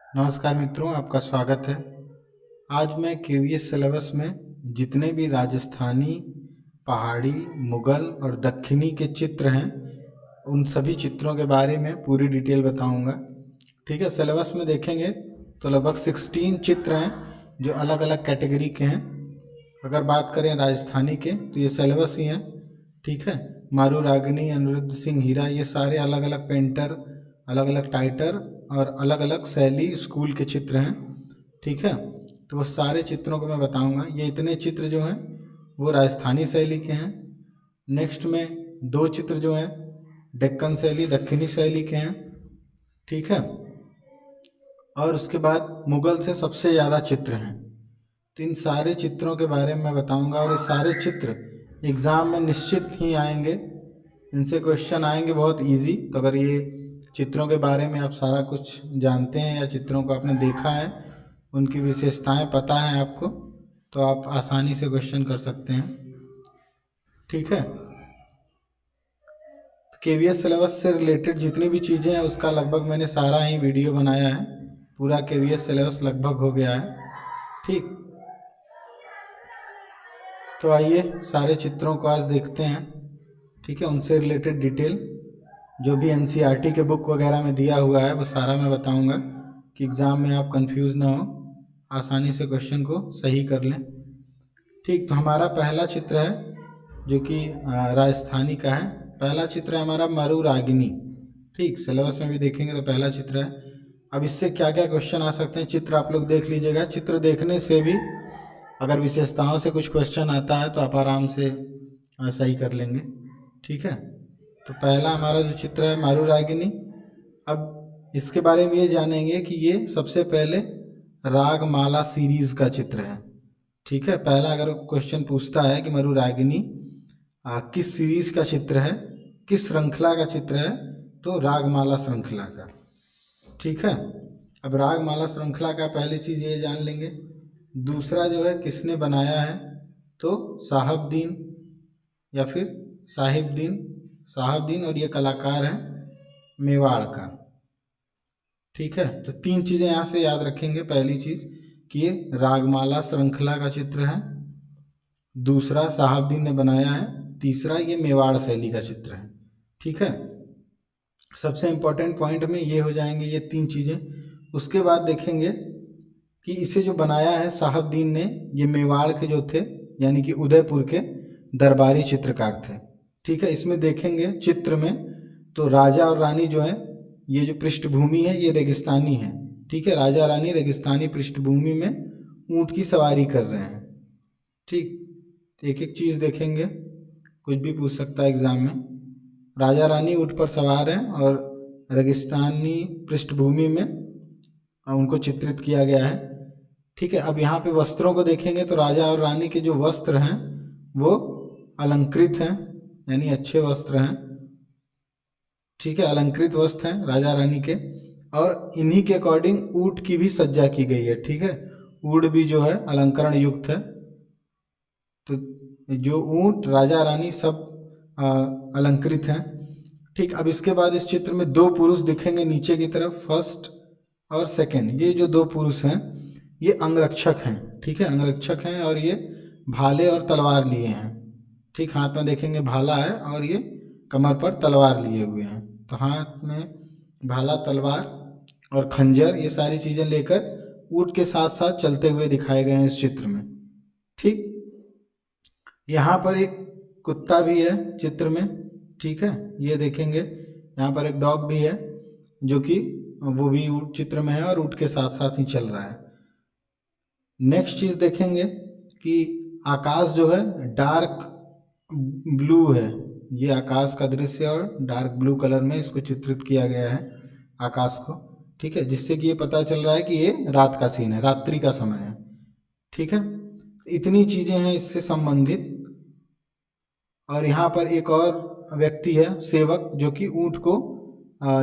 नमस्कार मित्रों, आपका स्वागत है। आज मैं केवीएस सिलेबस में जितने भी राजस्थानी, पहाड़ी, मुगल और दक्षिणी के चित्र हैं उन सभी चित्रों के बारे में पूरी डिटेल बताऊंगा। ठीक है, सिलेबस में देखेंगे तो लगभग 16 चित्र हैं जो अलग अलग कैटेगरी के हैं। अगर बात करें राजस्थानी के तो ये सिलेबस ही हैं। ठीक है, मारू रागिनी, अनिरुद्ध सिंह हीरा, ये सारे अलग अलग पेंटर, अलग अलग टाइटर और अलग अलग शैली स्कूल के चित्र हैं। ठीक है, तो वो सारे चित्रों को मैं बताऊंगा। ये इतने चित्र जो हैं वो राजस्थानी शैली के हैं। नेक्स्ट में 2 चित्र जो हैं डेक्कन शैली, दक्षिणी शैली के हैं। ठीक है, और उसके बाद मुगल से सबसे ज़्यादा चित्र हैं। तो इन सारे चित्रों के बारे में मैं बताऊंगा और ये सारे चित्र एग्ज़ाम में निश्चित ही आएंगे। इनसे क्वेश्चन आएंगे बहुत इजी। तो अगर ये चित्रों के बारे में आप सारा कुछ जानते हैं या चित्रों को आपने देखा है, उनकी विशेषताएं पता है आपको, तो आप आसानी से क्वेश्चन कर सकते हैं। ठीक है, तो केवीएस सिलेबस से रिलेटेड जितनी भी चीज़ें हैं उसका लगभग मैंने सारा ही वीडियो बनाया है। पूरा केवीएस सिलेबस लगभग हो गया है। ठीक, तो आइए सारे चित्रों को आज देखते हैं। ठीक है, उनसे रिलेटेड डिटेल जो भी एनसीईआरटी के बुक वगैरह में दिया हुआ है वो सारा मैं बताऊंगा कि एग्ज़ाम में आप कंफ्यूज ना हो, आसानी से क्वेश्चन को सही कर लें। ठीक, तो हमारा पहला चित्र है जो कि राजस्थानी का है। पहला चित्र है हमारा मरु रागिनी। ठीक, सिलेबस में भी देखेंगे तो पहला चित्र है। अब इससे क्या क्या क्वेश्चन आ सकते हैं, चित्र आप लोग देख लीजिएगा। चित्र देखने से भी अगर विशेषताओं से कुछ क्वेश्चन आता है तो आप आराम से सही कर लेंगे। ठीक है, तो पहला हमारा जो चित्र है मारू रागिनी। अब इसके बारे में ये जानेंगे कि ये सबसे पहले रागमाला सीरीज का चित्र है। ठीक है, पहला अगर क्वेश्चन पूछता है कि मरु रागिनी किस सीरीज का चित्र है, किस श्रृंखला का चित्र है, तो रागमाला श्रृंखला का। ठीक है, अब रागमाला श्रृंखला का पहली चीज़ ये जान लेंगे। दूसरा जो है किसने बनाया है, तो साहबदीन या फिर साहिबदीन, और ये कलाकार हैं मेवाड़ का। ठीक है, तो 3 चीज़ें यहाँ से याद रखेंगे। पहली चीज़ कि ये रागमाला श्रृंखला का चित्र है, दूसरा साहबदीन ने बनाया है, तीसरा ये मेवाड़ शैली का चित्र है। ठीक है, सबसे इम्पोर्टेंट पॉइंट में ये हो जाएंगे ये 3 चीज़ें। उसके बाद देखेंगे कि इसे जो बनाया है साहबदीन ने, ये मेवाड़ के जो थे यानी कि उदयपुर के दरबारी चित्रकार थे। ठीक है, इसमें देखेंगे चित्र में तो राजा और रानी जो है, ये जो पृष्ठभूमि है ये रेगिस्तानी है। ठीक है, राजा रानी रेगिस्तानी पृष्ठभूमि में ऊंट की सवारी कर रहे हैं। ठीक, एक एक चीज़ देखेंगे, कुछ भी पूछ सकता है एग्ज़ाम में। राजा रानी ऊंट पर सवार हैं और रेगिस्तानी पृष्ठभूमि में उनको चित्रित किया गया है। ठीक है, अब यहाँ पे वस्त्रों को देखेंगे तो राजा और रानी के जो वस्त्र हैं वो अलंकृत हैं, यानी अच्छे वस्त्र हैं। ठीक है, अलंकृत वस्त्र हैं राजा रानी के, और इन्हीं के अकॉर्डिंग ऊंट की भी सज्जा की गई है। ठीक है, ऊंट भी जो है अलंकरण युक्त है। तो जो ऊंट, राजा रानी सब अलंकृत हैं। ठीक, अब इसके बाद इस चित्र में 2 पुरुष दिखेंगे नीचे की तरफ, फर्स्ट और सेकंड। ये जो 2 पुरुष हैं ये अंगरक्षक हैं। ठीक है, अंगरक्षक हैं और ये भाले और तलवार लिए हैं। ठीक, हाथ में देखेंगे भाला है और ये कमर पर तलवार लिए हुए हैं। तो हाथ में भाला, तलवार और खंजर, ये सारी चीज़ें लेकर ऊंट के साथ साथ चलते हुए दिखाए गए हैं इस चित्र में। ठीक, यहाँ पर एक कुत्ता भी है चित्र में। ठीक है, ये देखेंगे यहाँ पर एक डॉग भी है जो कि वो भी ऊंट चित्र में है और ऊंट के साथ साथ ही चल रहा है। नेक्स्ट चीज़ देखेंगे कि आकाश जो है डार्क ब्लू है। ये आकाश का दृश्य और डार्क ब्लू कलर में इसको चित्रित किया गया है आकाश को। ठीक है, जिससे कि ये पता चल रहा है कि ये रात का सीन है, रात्रि का समय है। ठीक है, इतनी चीज़ें हैं इससे संबंधित। और यहाँ पर एक और व्यक्ति है सेवक जो कि ऊंट को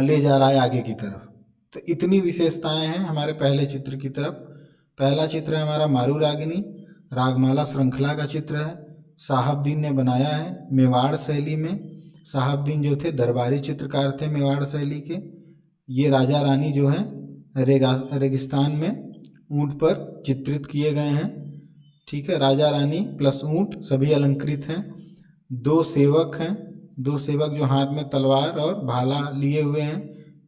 ले जा रहा है आगे की तरफ। तो इतनी विशेषताएं हैं हमारे पहले चित्र की तरफ। पहला चित्र है हमारा मारू रागिनी, रागमाला श्रृंखला का चित्र है, साहबदीन ने बनाया है मेवाड़ शैली में। साहबदीन जो थे दरबारी चित्रकार थे मेवाड़ शैली के। ये राजा रानी जो हैं रेगिस्तान में ऊंट पर चित्रित किए गए हैं। ठीक है, राजा रानी प्लस ऊंट सभी अलंकृत हैं। दो सेवक हैं, दो सेवक जो हाथ में तलवार और भाला लिए हुए हैं।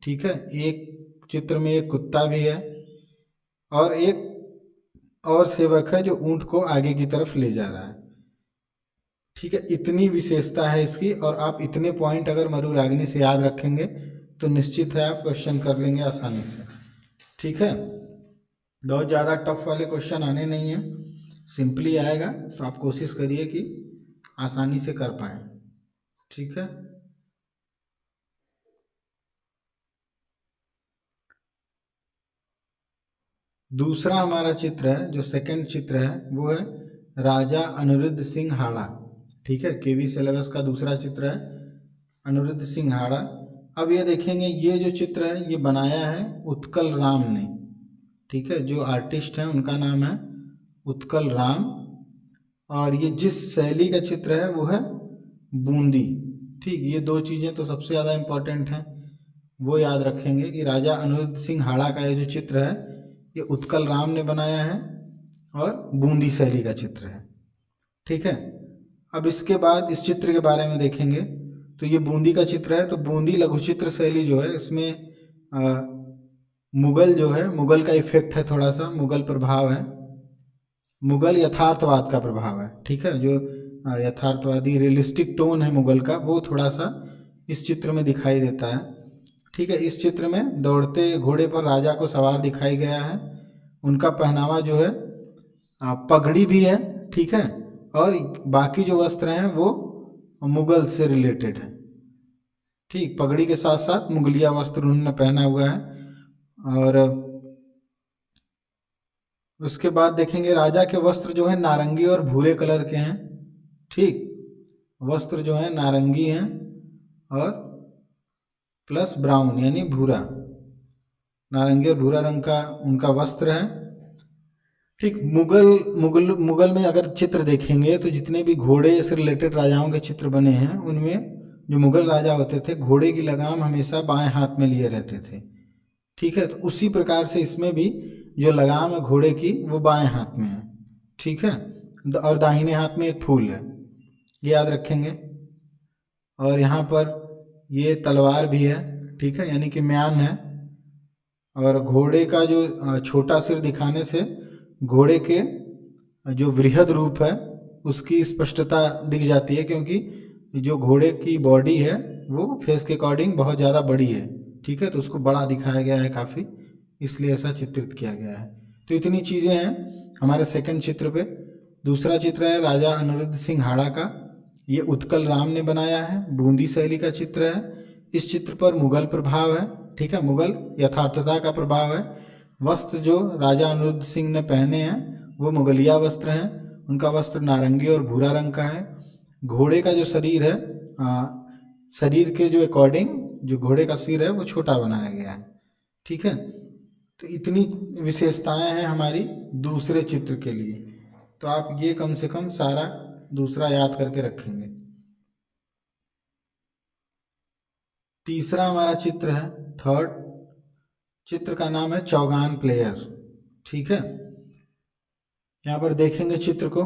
ठीक है, एक चित्र में एक कुत्ता भी है और एक और सेवक है जो ऊंट को आगे की तरफ ले जा रहा है। ठीक है, इतनी विशेषता है इसकी, और आप इतने पॉइंट अगर मरुरागिनी से याद रखेंगे तो निश्चित है आप क्वेश्चन कर लेंगे आसानी से। ठीक है, बहुत ज़्यादा टफ वाले क्वेश्चन आने नहीं हैं, सिंपली आएगा, तो आप कोशिश करिए कि आसानी से कर पाएँ। ठीक है, दूसरा हमारा चित्र है, जो सेकंड चित्र है वो है राजा अनिरुद्ध सिंह हाड़ा। ठीक है, केवी सिलेबस का दूसरा चित्र है अनिरुद्ध सिंह हाड़ा। अब ये देखेंगे, ये जो चित्र है ये बनाया है उत्कल राम ने। ठीक है, जो आर्टिस्ट हैं उनका नाम है उत्कल राम, और ये जिस शैली का चित्र है वो है बूंदी। ठीक, ये दो चीज़ें तो सबसे ज़्यादा इम्पोर्टेंट हैं, वो याद रखेंगे कि राजा अनिरुद्ध सिंह हाड़ा का ये जो चित्र है ये उत्कल राम ने बनाया है और बूंदी शैली का चित्र है। ठीक है, अब इसके बाद इस चित्र के बारे में देखेंगे, तो ये बूंदी का चित्र है। तो बूंदी लघु चित्र शैली जो है इसमें मुगल जो है, मुगल का इफेक्ट है, थोड़ा सा मुगल प्रभाव है, मुगल यथार्थवाद का प्रभाव है। ठीक है, जो यथार्थवादी रियलिस्टिक टोन है मुगल का, वो थोड़ा सा इस चित्र में दिखाई देता है। ठीक है, इस चित्र में दौड़ते घोड़े पर राजा को सवार दिखाई गया है। उनका पहनावा जो है पगड़ी भी है। ठीक है, और बाकी जो वस्त्र हैं वो मुगल से रिलेटेड है। ठीक, पगड़ी के साथ साथ मुगलिया वस्त्र उन्होंने पहना हुआ है। और उसके बाद देखेंगे राजा के वस्त्र जो है नारंगी और भूरे कलर के हैं। ठीक, वस्त्र जो है नारंगी हैं और प्लस ब्राउन यानी भूरा, नारंगी और भूरा रंग का उनका वस्त्र है। ठीक, मुगल में अगर चित्र देखेंगे तो जितने भी घोड़े से रिलेटेड राजाओं के चित्र बने हैं उनमें जो मुगल राजा होते थे घोड़े की लगाम हमेशा बाएं हाथ में लिए रहते थे। ठीक है, तो उसी प्रकार से इसमें भी जो लगाम है घोड़े की वो बाएं हाथ में है। ठीक है, और दाहिने हाथ में एक फूल है, ये याद रखेंगे। और यहाँ पर ये तलवार भी है। ठीक है, यानी कि म्यान है। और घोड़े का जो छोटा सिर दिखाने से घोड़े के जो वृहद रूप है उसकी स्पष्टता दिख जाती है, क्योंकि जो घोड़े की बॉडी है वो फेस के अकॉर्डिंग बहुत ज़्यादा बड़ी है। ठीक है, तो उसको बड़ा दिखाया गया है काफ़ी, इसलिए ऐसा चित्रित किया गया है। तो इतनी चीज़ें हैं हमारे सेकंड चित्र पे। दूसरा चित्र है राजा अनिरुद्ध सिंह हाड़ा का, ये उत्कल राम ने बनाया है, बूंदी शैली का चित्र है। इस चित्र पर मुगल प्रभाव है। ठीक है, मुगल यथार्थता का प्रभाव है। वस्त्र जो राजा अनिरुद्ध सिंह ने पहने हैं वो मुगलिया वस्त्र हैं, उनका वस्त्र नारंगी और भूरा रंग का है। घोड़े का जो शरीर है, शरीर के जो अकॉर्डिंग जो घोड़े का सिर है वो छोटा बनाया गया है। ठीक है, तो इतनी विशेषताएं हैं हमारी दूसरे चित्र के लिए, तो आप ये कम से कम सारा दूसरा याद करके रखेंगे। तीसरा हमारा चित्र है, थर्ड चित्र का नाम है चौगान प्लेयर। ठीक है, यहाँ पर देखेंगे चित्र को।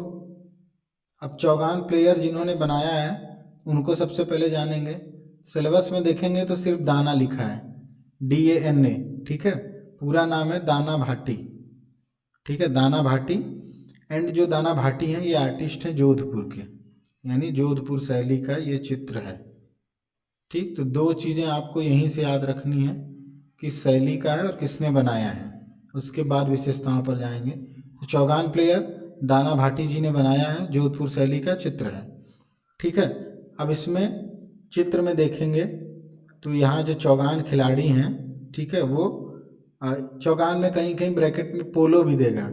अब चौगान प्लेयर जिन्होंने बनाया है उनको सबसे पहले जानेंगे। सिलेबस में देखेंगे तो सिर्फ दाना लिखा है, DANA। ठीक है, पूरा नाम है दाना भाटी। ठीक है, दाना भाटी। एंड जो दाना भाटी हैं ये आर्टिस्ट हैं जोधपुर के, यानी जोधपुर शैली का ये चित्र है। ठीक, तो दो चीज़ें आपको यहीं से याद रखनी है, किस शैली का है और किसने बनाया है, उसके बाद विशेषताओं पर जाएंगे। तो चौगान प्लेयर दाना भाटी जी ने बनाया है, जोधपुर शैली का चित्र है। ठीक है, अब इसमें चित्र में देखेंगे तो यहाँ जो चौगान खिलाड़ी हैं, ठीक है, वो चौगान में कहीं कहीं ब्रैकेट में पोलो भी देगा।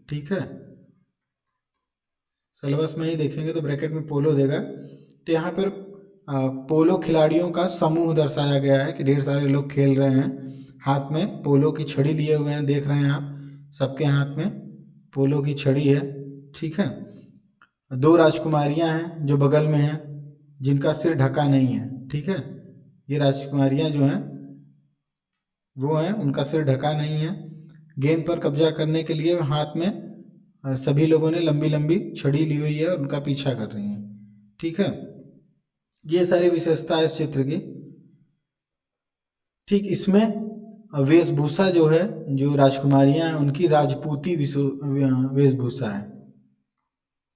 ठीक है, सिलेबस में ही देखेंगे तो ब्रैकेट में पोलो देगा। तो यहाँ पर पोलो खिलाड़ियों का समूह दर्शाया गया है कि ढेर सारे लोग खेल रहे हैं, हाथ में पोलो की छड़ी लिए हुए हैं, देख रहे हैं आप, सबके हाथ में पोलो की छड़ी है। ठीक है, दो राजकुमारियां हैं जो बगल में हैं, जिनका सिर ढका नहीं है। ठीक है, ये राजकुमारियां जो हैं वो हैं, उनका सिर ढका नहीं है। गेंद पर कब्जा करने के लिए हाथ में सभी लोगों ने लंबी लंबी छड़ी ली हुई है, उनका पीछा कर रही हैं। ठीक है, ये सारी विशेषता है इस चित्र की। ठीक, इसमें वेशभूषा जो है, जो राजकुमारियां हैं उनकी राजपूती वेशभूषा है।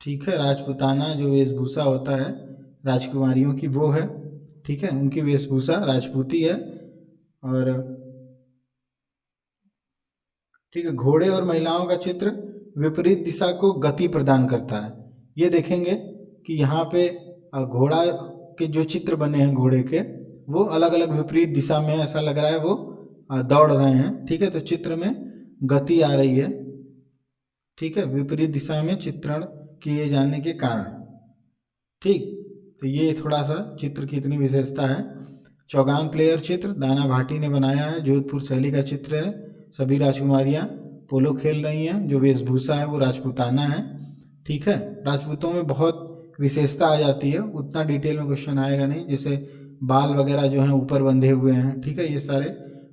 ठीक है, राजपूताना जो वेशभूषा होता है राजकुमारियों की वो है। ठीक है, उनकी वेशभूषा राजपूती है। और ठीक है, घोड़े और महिलाओं का चित्र विपरीत दिशा को गति प्रदान करता है। ये देखेंगे कि यहाँ पे घोड़ा के जो चित्र बने हैं घोड़े के, वो अलग अलग विपरीत दिशा में, ऐसा लग रहा है वो दौड़ रहे हैं। ठीक है, तो चित्र में गति आ रही है। ठीक है, विपरीत दिशा में चित्रण किए जाने के कारण। ठीक, तो ये थोड़ा सा चित्र की इतनी विशेषता है। चौगान प्लेयर चित्र दाना भाटी ने बनाया है, जोधपुर शैली का चित्र है। सभी राजकुमारियाँ पोलो खेल रही हैं, जो वेशभूषा है वो राजपूताना है। ठीक है, राजपूतों में बहुत विशेषता आ जाती है, उतना डिटेल में क्वेश्चन आएगा नहीं, जैसे बाल वगैरह जो हैं ऊपर बंधे हुए हैं। ठीक है, ये सारे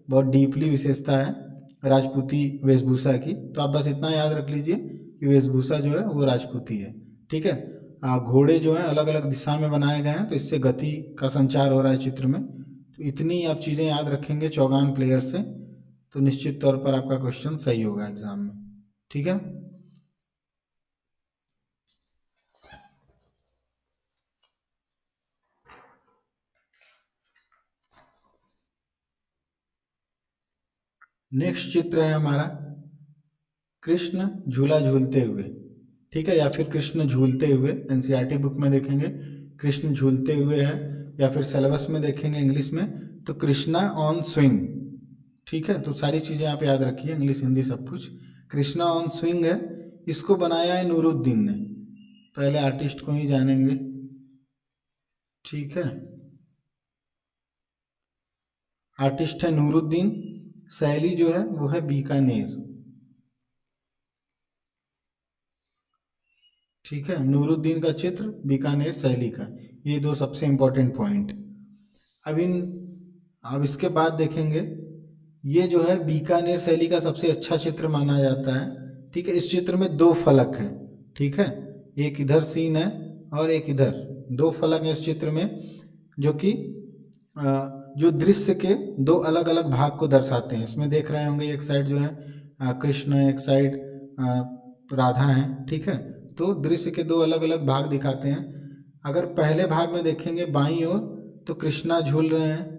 बहुत डीपली विशेषता है राजपूती वेशभूषा की। तो आप बस इतना याद रख लीजिए कि वेशभूषा जो है वो राजपूती है। ठीक है, घोड़े जो हैं अलग अलग दिशा में बनाए गए हैं, तो इससे गति का संचार हो रहा है चित्र में। तो इतनी आप चीज़ें याद रखेंगे चौगान प्लेयर से, तो निश्चित तौर पर आपका क्वेश्चन सही होगा एग्जाम में। ठीक है, नेक्स्ट चित्र है हमारा कृष्ण झूला झूलते हुए। ठीक है, या फिर कृष्ण झूलते हुए, एनसीईआरटी बुक में देखेंगे कृष्ण झूलते हुए है, या फिर सिलेबस में देखेंगे इंग्लिश में तो कृष्णा ऑन स्विंग। ठीक है, तो सारी चीज़ें आप याद रखिए, इंग्लिश हिंदी सब कुछ। कृष्णा ऑन स्विंग है, इसको बनाया है नूरुद्दीन ने। पहले आर्टिस्ट को ही जानेंगे। ठीक है, आर्टिस्ट है नूरुद्दीन, शैली जो है वो है बीकानेर। ठीक है, नूरुद्दीन का चित्र, बीकानेर शैली का, ये दो सबसे इम्पोर्टेंट पॉइंट। अब इसके बाद देखेंगे, ये जो है बीकानेर शैली का सबसे अच्छा चित्र माना जाता है। ठीक है, इस चित्र में दो फलक हैं। ठीक है, एक इधर सीन है और एक इधर, दो फलक हैं इस चित्र में, जो कि जो दृश्य के दो अलग अलग भाग को दर्शाते हैं। इसमें देख रहे होंगे एक साइड जो है कृष्ण है, एक साइड राधा है। ठीक है, तो दृश्य के दो अलग अलग भाग दिखाते हैं। अगर पहले भाग में देखेंगे बाईं ओर, तो कृष्णा झूल रहे हैं।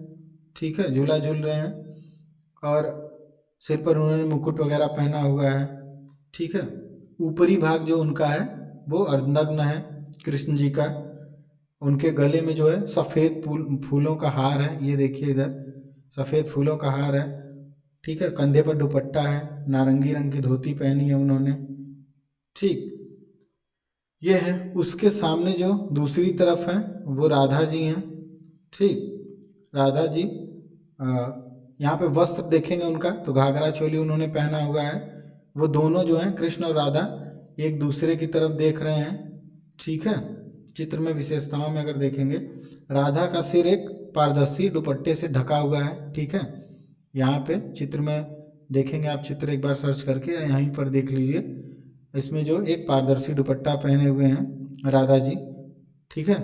ठीक है, झूला झूल रहे हैं और सिर पर उन्होंने मुकुट वगैरह पहना हुआ है। ठीक है, ऊपरी भाग जो उनका है वो अर्धनग्न है कृष्ण जी का। उनके गले में जो है सफ़ेद फूलों का हार है, ये देखिए इधर सफ़ेद फूलों का हार है। ठीक है, कंधे पर दुपट्टा है, नारंगी रंग की धोती पहनी है उन्होंने। ठीक, ये है। उसके सामने जो दूसरी तरफ है वो राधा जी हैं। ठीक, राधा जी यहाँ पे वस्त्र देखेंगे उनका तो घाघरा चोली उन्होंने पहना हुआ है। वो दोनों जो हैं कृष्ण और राधा एक दूसरे की तरफ देख रहे हैं। ठीक है, चित्र में विशेषताओं में अगर देखेंगे, राधा का सिर एक पारदर्शी दुपट्टे से ढका हुआ है। ठीक है, यहाँ पे चित्र में देखेंगे आप, चित्र एक बार सर्च करके यहीं पर देख लीजिए, इसमें जो एक पारदर्शी दुपट्टा पहने हुए हैं राधा जी। ठीक है,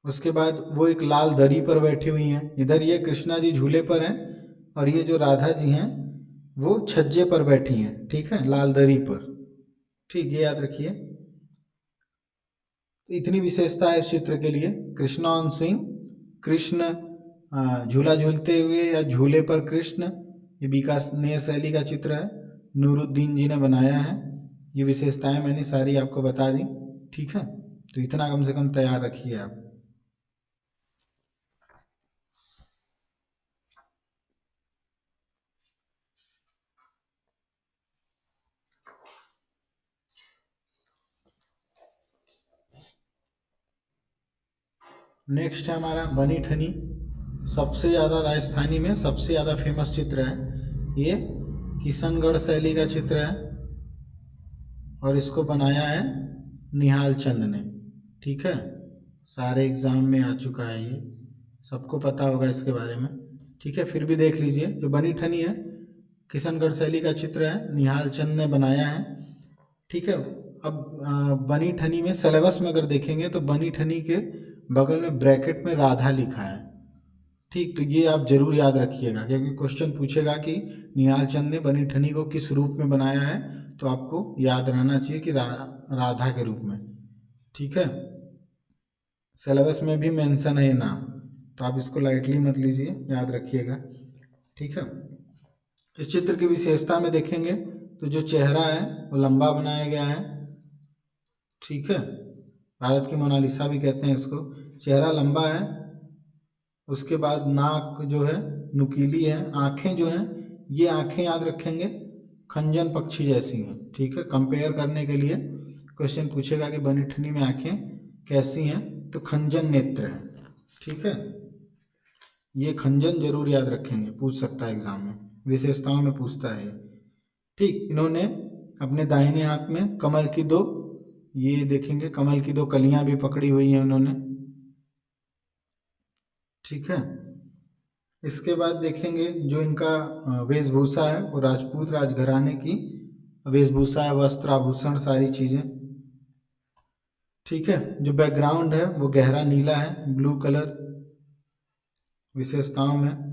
उसके बाद वो एक लाल दरी पर बैठी हुई हैं। इधर ये कृष्णा जी झूले पर हैं और ये जो राधा जी हैं वो छज्जे पर बैठी हैं। ठीक है, लाल दरी पर। ठीक, ये याद रखिए। इतनी विशेषता है इस चित्र के लिए। कृष्णा ऑन स्विंग, कृष्ण झूला झूलते हुए या झूले पर कृष्ण, ये बीकानेर शैली का चित्र है, नूरुद्दीन जी ने बनाया है। ये विशेषताएं मैंने सारी आपको बता दी। ठीक है, तो इतना कम से कम तैयार रखिए आप। नेक्स्ट है हमारा बनी ठनी। सबसे ज़्यादा राजस्थानी में सबसे ज़्यादा फेमस चित्र है ये, किशनगढ़ शैली का चित्र है और इसको बनाया है निहाल चंद ने। ठीक है, सारे एग्ज़ाम में आ चुका है, ये सबको पता होगा इसके बारे में। ठीक है, फिर भी देख लीजिए। जो बनी ठनी है किशनगढ़ शैली का चित्र है, निहाल चंद ने बनाया है। ठीक है, अब बनी ठनी में सिलेबस में अगर देखेंगे तो बनी ठनी के बगल में ब्रैकेट में राधा लिखा है। ठीक, तो ये आप जरूर याद रखिएगा, क्योंकि क्वेश्चन पूछेगा कि निहाल चंद ने बनी ठनी को किस रूप में बनाया है, तो आपको याद रहना चाहिए कि राधा के रूप में। ठीक है, सिलेबस में भी मेंशन है नाम, तो आप इसको लाइटली मत लीजिए, याद रखिएगा। ठीक है, इस चित्र की विशेषता में देखेंगे तो जो चेहरा है वो लंबा बनाया गया है। ठीक है, भारत की मोनालिसा भी कहते हैं इसको। चेहरा लंबा है, उसके बाद नाक जो है नुकीली है, आँखें जो हैं ये आँखें याद रखेंगे खंजन पक्षी जैसी हैं। ठीक है, कंपेयर करने के लिए क्वेश्चन पूछेगा कि बनी ठनी में आँखें कैसी हैं, तो खंजन नेत्र है। ठीक है, ये खंजन जरूर याद रखेंगे, पूछ सकता है एग्जाम में, विशेषताओं में पूछता है। ठीक, इन्होंने अपने दाहिने हाथ में कमल की दो, ये देखेंगे कमल की दो कलियां भी पकड़ी हुई हैं उन्होंने। ठीक है, इसके बाद देखेंगे जो इनका वेशभूषा है वो राजपूत राजघराने की वेशभूषा है, वस्त्र आभूषण सारी चीज़ें। ठीक है, जो बैकग्राउंड है वो गहरा नीला है, ब्लू कलर विशेषताओं में।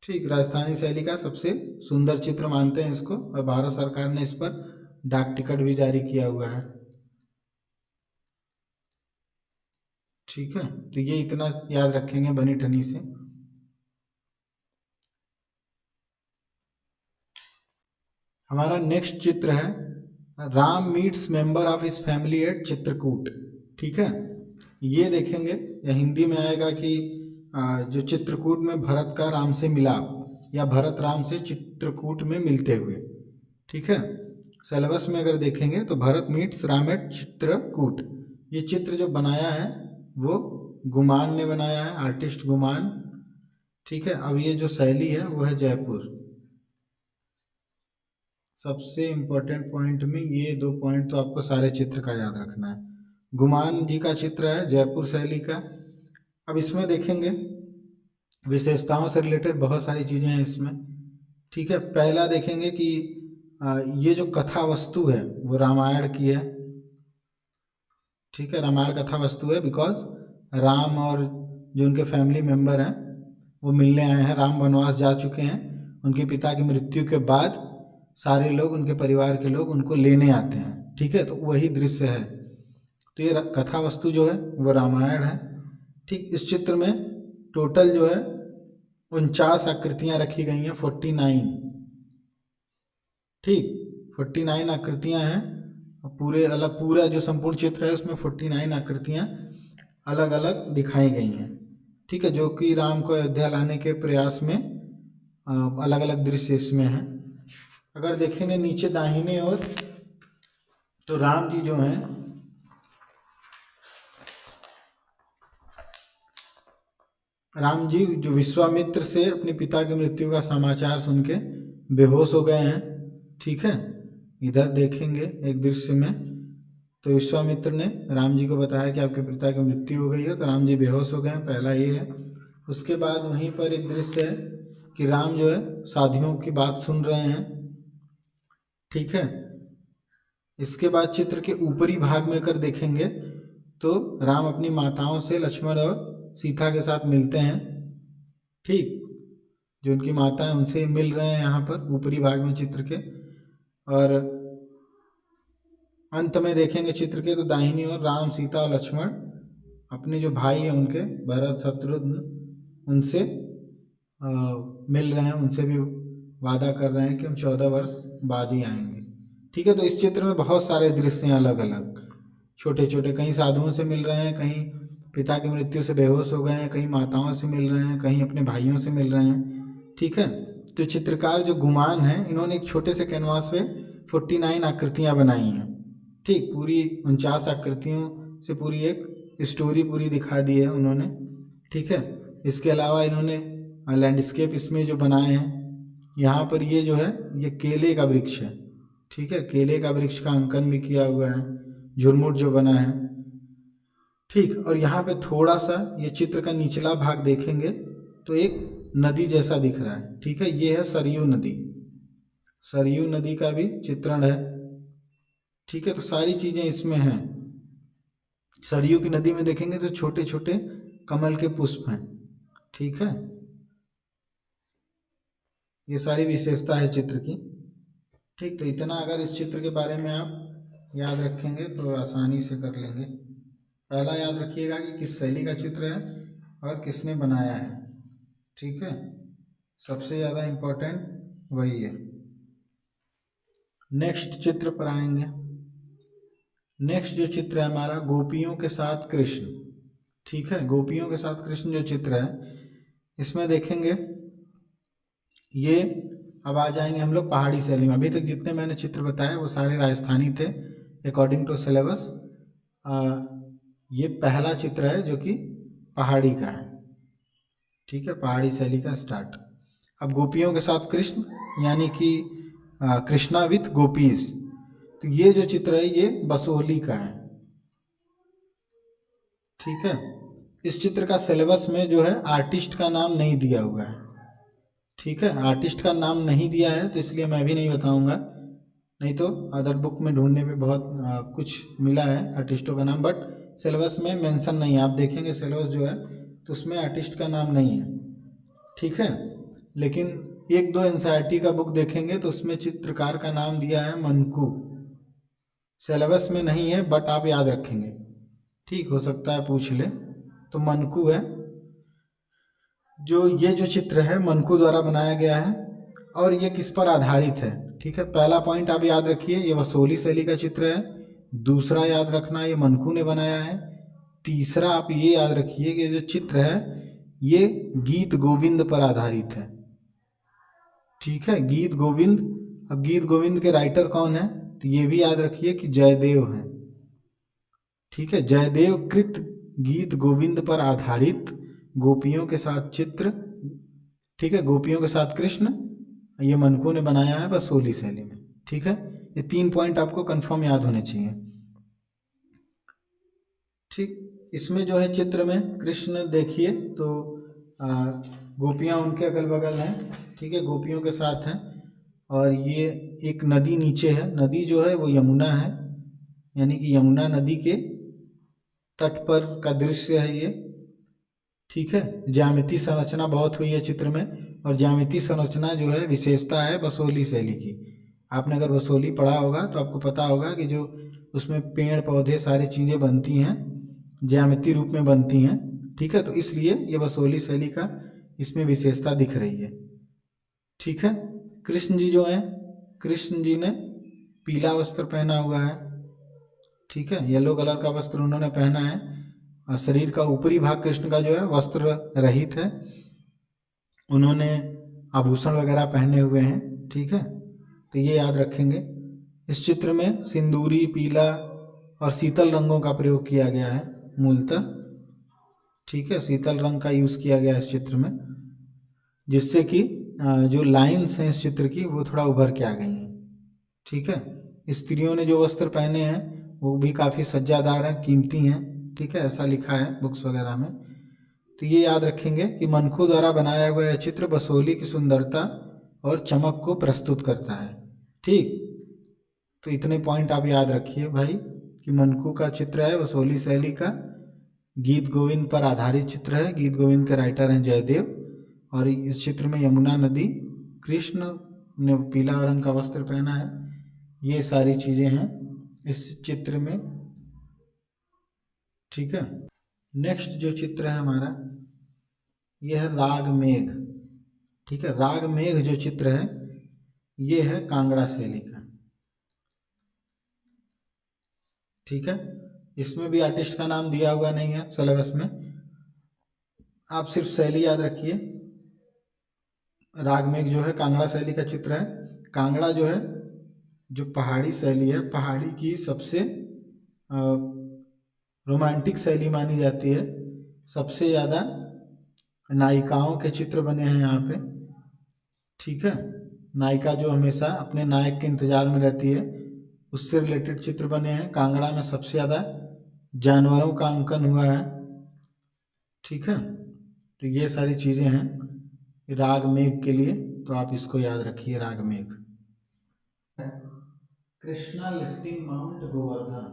ठीक, राजस्थानी शैली का सबसे सुंदर चित्र मानते हैं इसको, और भारत सरकार ने इस पर डाक टिकट भी जारी किया हुआ है। ठीक है, तो ये इतना याद रखेंगे बनी ठनी से। हमारा नेक्स्ट चित्र है Ram meets member of his family at Chitrakoot. ठीक है, ये देखेंगे, या हिंदी में आएगा कि जो चित्रकूट में भरत का राम से मिलाप, या भरत राम से चित्रकूट में मिलते हुए। ठीक है, सिलेबस में अगर देखेंगे तो भरत मीट्स राम एट चित्रकूट। ये चित्र जो बनाया है वो गुमान ने बनाया है, आर्टिस्ट गुमान। ठीक है, अब ये जो शैली है वो है जयपुर। सबसे इम्पोर्टेंट पॉइंट में ये दो पॉइंट तो आपको सारे चित्र का याद रखना है। गुमान जी का चित्र है जयपुर शैली का। अब इसमें देखेंगे विशेषताओं से रिलेटेड बहुत सारी चीज़ें हैं इसमें। ठीक है, पहला देखेंगे कि ये जो कथा वस्तु है वो रामायण की है। ठीक है, रामायण कथा वस्तु है, बिकॉज राम और जो उनके फैमिली मेम्बर हैं वो मिलने आए हैं। राम वनवास जा चुके हैं, उनके पिता की मृत्यु के बाद सारे लोग, उनके परिवार के लोग उनको लेने आते हैं। ठीक है, तो वही दृश्य है, तो ये कथा वस्तु जो है वो रामायण है। ठीक, इस चित्र में टोटल जो है 49 आकृतियाँ रखी गई हैं, 49। ठीक, 49 आकृतियाँ हैं, पूरे अलग, पूरा जो संपूर्ण चित्र है उसमें 49 आकृतियाँ अलग अलग दिखाई गई हैं। ठीक है, जो कि राम को अयोध्या लाने के प्रयास में अलग अलग दृश्य इसमें हैं। अगर देखेंगे नीचे दाहिने ओर, तो राम जी जो हैं राम जी जो विश्वामित्र से अपने पिता की मृत्यु का समाचार सुन के बेहोश हो गए हैं। ठीक है, इधर देखेंगे एक दृश्य में, तो विश्वामित्र ने राम जी को बताया कि आपके पिता की मृत्यु हो गई है, तो राम जी बेहोश हो गए हैं, पहला ये है। उसके बाद वहीं पर एक दृश्य है कि राम जो है साधियों की बात सुन रहे हैं। ठीक है, इसके बाद चित्र के ऊपरी भाग में अगर देखेंगे तो राम अपनी माताओं से, लक्ष्मण और सीता के साथ मिलते हैं। ठीक, जो उनकी माता है उनसे मिल रहे हैं यहाँ पर ऊपरी भाग में चित्र के। और अंत में देखेंगे चित्र के तो दाहिनी ओर राम, सीता और लक्ष्मण अपने जो भाई हैं उनके भरत, शत्रुघ्न, उनसे मिल रहे हैं, उनसे भी वादा कर रहे हैं कि हम 14 वर्ष बाद ही आएंगे। ठीक है, तो इस चित्र में बहुत सारे दृश्य हैं अलग अलग, छोटे छोटे, कहीं साधुओं से मिल रहे हैं, कहीं पिता की मृत्यु से बेहोश हो गए हैं, कहीं माताओं से मिल रहे हैं, कहीं अपने भाइयों से मिल रहे हैं। ठीक है, तो चित्रकार जो गुमान हैं इन्होंने एक छोटे से कैनवास पे 49 आकृतियाँ बनाई हैं। ठीक, पूरी 49 आकृतियों से पूरी एक स्टोरी पूरी दिखा दी है उन्होंने। ठीक है, इसके अलावा इन्होंने लैंडस्केप इसमें जो बनाए हैं, यहाँ पर ये जो है ये केले का वृक्ष है। ठीक है, केले का वृक्ष का अंकन भी किया हुआ है, झुरमुट जो बना है। ठीक, और यहाँ पे थोड़ा सा ये चित्र का निचला भाग देखेंगे तो एक नदी जैसा दिख रहा है, ठीक है। ये है सरयू नदी, सरयू नदी का भी चित्रण है, ठीक है। तो सारी चीज़ें इसमें हैं। सरयू की नदी में देखेंगे तो छोटे छोटे कमल के पुष्प हैं, ठीक है। ये सारी विशेषता है चित्र की, ठीक। तो इतना अगर इस चित्र के बारे में आप याद रखेंगे तो आसानी से कर लेंगे। पहला याद रखिएगा कि किस शैली का चित्र है और किसने बनाया है, ठीक है। सबसे ज़्यादा इम्पोर्टेंट वही है। नेक्स्ट चित्र पर आएंगे। नेक्स्ट जो चित्र है हमारा गोपियों के साथ कृष्ण, ठीक है। गोपियों के साथ कृष्ण जो चित्र है इसमें देखेंगे, ये अब आ जाएंगे हम लोग पहाड़ी शैली में। अभी तक जितने मैंने चित्र बताए वो सारे राजस्थानी थे अकॉर्डिंग टू सिलेबस। ये पहला चित्र है जो कि पहाड़ी का है, ठीक है, पहाड़ी शैली का स्टार्ट। अब गोपियों के साथ कृष्ण यानी कि कृष्णा विथ गोपीज, तो ये जो चित्र है ये बसोहली का है, ठीक है। इस चित्र का सिलेबस में जो है आर्टिस्ट का नाम नहीं दिया हुआ है, ठीक है। आर्टिस्ट का नाम नहीं दिया है तो इसलिए मैं भी नहीं बताऊंगा, नहीं तो अदर बुक में ढूंढने पे बहुत कुछ मिला है आर्टिस्टों का नाम, बट सिलेबस में मेंशन नहीं है। आप देखेंगे सिलेबस जो है तो उसमें आर्टिस्ट का नाम नहीं है, ठीक है। लेकिन एक दो एनसीईआरटी का बुक देखेंगे तो उसमें चित्रकार का नाम दिया है मनकू। सिलेबस में नहीं है बट आप याद रखेंगे, ठीक। हो सकता है पूछ ले, तो मनकू है जो ये जो चित्र है मनकू द्वारा बनाया गया है। और ये किस पर आधारित है, ठीक है। पहला पॉइंट आप याद रखिए, ये वसोली शैली का चित्र है। दूसरा याद रखना ये मनकू ने बनाया है। तीसरा आप ये याद रखिए कि जो चित्र है ये गीत गोविंद पर आधारित है, ठीक है। गीत गोविंद, अब गीत गोविंद के राइटर कौन है तो ये भी याद रखिए कि जयदेव हैं, ठीक है। जयदेव कृत गीत गोविंद पर आधारित गोपियों के साथ चित्र, ठीक है, गोपियों के साथ कृष्ण, ये मनकू ने बनाया है बसोली शैली में, ठीक है। ये 3 पॉइंट आपको कंफर्म याद होने चाहिए, ठीक। इसमें जो है चित्र में कृष्ण देखिए तो गोपियाँ उनके अगल बगल हैं, ठीक है, गोपियों के साथ हैं। और ये एक नदी नीचे है, नदी जो है वो यमुना है, यानी कि यमुना नदी के तट पर का दृश्य है ये, ठीक है। ज्यामितीय संरचना बहुत हुई है चित्र में, और ज्यामितीय संरचना जो है विशेषता है बसोली शैली की। आपने अगर बसोली पढ़ा होगा तो आपको पता होगा कि जो उसमें पेड़ पौधे सारी चीज़ें बनती हैं ज्यामितीय रूप में बनती हैं, ठीक है। तो इसलिए ये बसोली शैली का इसमें विशेषता दिख रही है, ठीक है। कृष्ण जी जो हैं, कृष्ण जी ने पीला वस्त्र पहना हुआ है, ठीक है, येलो कलर का वस्त्र उन्होंने पहना है। और शरीर का ऊपरी भाग कृष्ण का जो है वस्त्र रहित है, उन्होंने आभूषण वगैरह पहने हुए हैं, ठीक है। तो ये याद रखेंगे। इस चित्र में सिंदूरी, पीला और शीतल रंगों का प्रयोग किया गया है मूलतः, ठीक है। शीतल रंग का यूज़ किया गया है इस चित्र में, जिससे कि जो लाइन्स हैं इस चित्र की वो थोड़ा उभर के आ गई हैं, ठीक है। स्त्रियों ने जो वस्त्र पहने हैं वो भी काफ़ी सज्जादार हैं, कीमती हैं, ठीक है, ऐसा लिखा है बुक्स वगैरह में। तो ये याद रखेंगे कि मनकू द्वारा बनाया हुआ यह चित्र बसोली की सुंदरता और चमक को प्रस्तुत करता है, ठीक। तो इतने पॉइंट आप याद रखिए भाई कि मनकू का चित्र है बसोली शैली का, गीत गोविंद पर आधारित चित्र है, गीत गोविंद के राइटर हैं जयदेव। और इस चित्र में यमुना नदी, कृष्ण ने पीला रंग का वस्त्र पहना है, ये सारी चीज़ें हैं इस चित्र में, ठीक है। नेक्स्ट जो चित्र है हमारा यह है राग मेघ, ठीक है। राग मेघ जो चित्र है ये है कांगड़ा शैली का, ठीक है। इसमें भी आर्टिस्ट का नाम दिया हुआ नहीं है सिलेबस में, आप सिर्फ शैली याद रखिए। राग मेघ जो है कांगड़ा शैली का चित्र है। कांगड़ा जो है जो पहाड़ी शैली है, पहाड़ी की सबसे रोमांटिक शैली मानी जाती है। सबसे ज़्यादा नायिकाओं के चित्र बने हैं यहाँ पे, ठीक है। नायिका जो हमेशा अपने नायक के इंतजार में रहती है उससे रिलेटेड चित्र बने हैं। कांगड़ा में सबसे ज़्यादा जानवरों का अंकन हुआ है, ठीक है। तो ये सारी चीज़ें हैं राग मेघ के लिए, तो आप इसको याद रखिए राग मेघ। कृष्णा लिफ्टिंग माउंट गोवर्धन,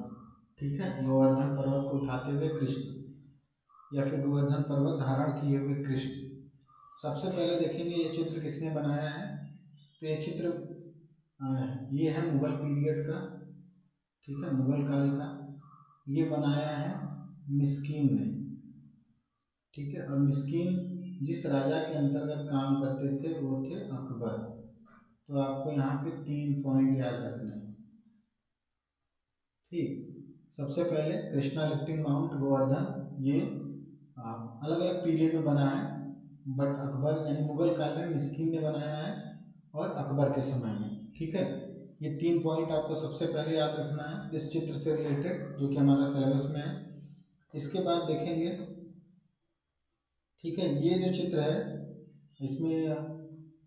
ठीक है, गोवर्धन पर्वत को उठाते हुए कृष्ण, या फिर गोवर्धन पर्वत धारण किए हुए कृष्ण। सबसे पहले देखेंगे ये चित्र किसने बनाया है। तो ये चित्र ये है मुगल पीरियड का, ठीक है, मुगल काल का। ये बनाया है मिस्कीन ने, ठीक है। और मिस्कीन जिस राजा के अंतर्गत काम करते थे वो थे अकबर। तो आपको यहाँ पे 3 पॉइंट याद रखने हैं, ठीक। सबसे पहले कृष्णा लिफ्टिंग माउंट गोवर्धन, ये अलग अलग पीरियड में बना है, बट अकबर यानी मुगल काल में मिस्कीन ने बनाया है और अकबर के समय में, ठीक है। ये 3 पॉइंट आपको सबसे पहले याद रखना है इस चित्र से रिलेटेड, जो कि हमारा सिलेबस में है। इसके बाद देखेंगे, ठीक है, ये जो चित्र है इसमें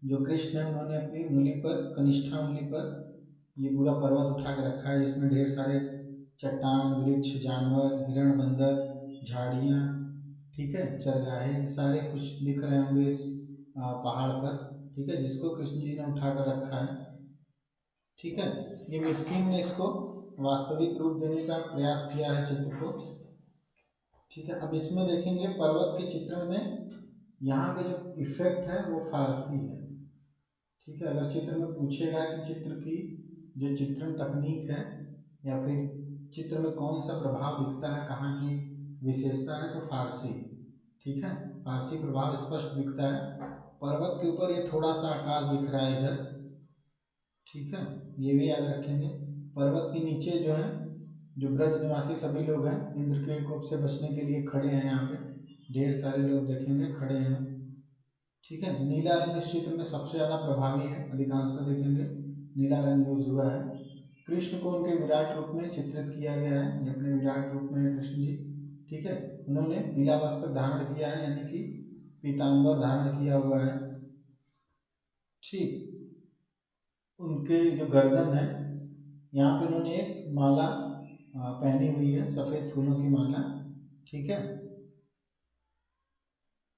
जो कृष्ण है उन्होंने अपनी उंगली पर, कनिष्ठा उंगली पर ये पूरा पर्वत उठा के रखा है, जिसमें ढेर सारे चट्टान, वृक्ष, जानवर, हिरण, बंदर, झाड़ियाँ, ठीक है, चरगाहे, सारे कुछ दिख रहे होंगे इस पहाड़ पर, ठीक है, जिसको कृष्ण जी ने उठा कर रखा है, ठीक है। ये मिस्किन ने इसको वास्तविक रूप देने का प्रयास किया है चित्र को, ठीक है। अब इसमें देखेंगे पर्वत के चित्रण में यहाँ पे जो इफेक्ट है वो फारसी है, ठीक है। अगर चित्र में पूछेगा कि चित्र की जो चित्रण तकनीक है या फिर चित्र में कौन सा प्रभाव दिखता है, कहाँ की विशेषता है, तो फारसी, ठीक है, फारसी प्रभाव स्पष्ट दिखता है। पर्वत के ऊपर ये थोड़ा सा आकाश दिख रहा है इधर, ठीक है, ये भी याद रखेंगे। पर्वत के नीचे जो है, जो ब्रज निवासी सभी लोग हैं इंद्र के कोप से बचने के लिए खड़े हैं, यहाँ पे ढेर सारे लोग देखेंगे खड़े हैं, ठीक है। नीला रंग इस चित्र में सबसे ज्यादा प्रभावी है, अधिकांशतः देखेंगे नीला रंग यूज हुआ है। कृष्ण को उनके विराट रूप में चित्रित किया गया है, ये अपने विराट रूप में है कृष्ण जी, ठीक है। उन्होंने नीला वस्त्र धारण किया है, यानी कि पीताम्बर धारण किया हुआ है, ठीक। उनके जो गर्दन है यहाँ पे उन्होंने एक माला पहनी हुई है, सफेद फूलों की माला, ठीक है।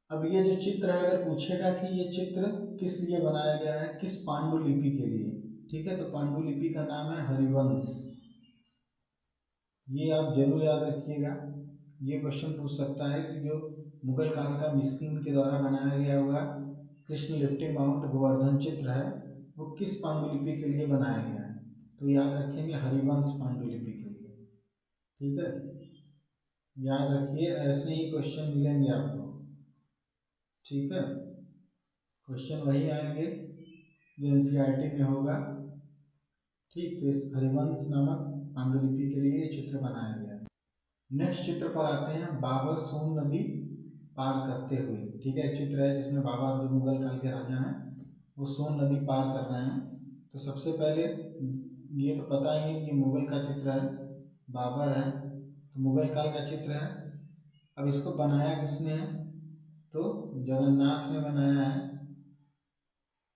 अब ये जो चित्र है, अगर पूछेगा कि ये चित्र किस लिए बनाया गया है, किस पांडुलिपि के लिए, ठीक है, तो पांडुलिपि का नाम है हरिवंश। ये आप जरूर याद रखिएगा, ये क्वेश्चन पूछ सकता है कि जो मुगल काल का मिस्किन के द्वारा बनाया गया हुआ कृष्ण लिफ्टिंग माउंट गोवर्धन चित्र है वो किस पांडुलिपि के लिए बनाया गया है, तो याद रखेंगे हरिवंश पांडुलिपि के लिए, ठीक है। याद रखिए, ऐसे ही क्वेश्चन मिलेंगे आपको, ठीक है। क्वेश्चन वही आएंगे जो एनसीईआरटी में होगा, ठीक। तो इस हरिवंश नामक पांडुलिपि के लिए ये चित्र बनाया गया है। नेक्स्ट चित्र पर आते हैं, बाबर सोन नदी पार करते हुए, ठीक है। एक चित्र है जिसमें बाबर जो मुगल काल के राजा हैं वो सोन नदी पार कर रहे हैं। तो सबसे पहले ये तो पता ही है कि ये मुगल का चित्र है, बाबर है, तो मुगल काल का चित्र है। अब इसको बनाया किसने है, तो जगन्नाथ ने बनाया है,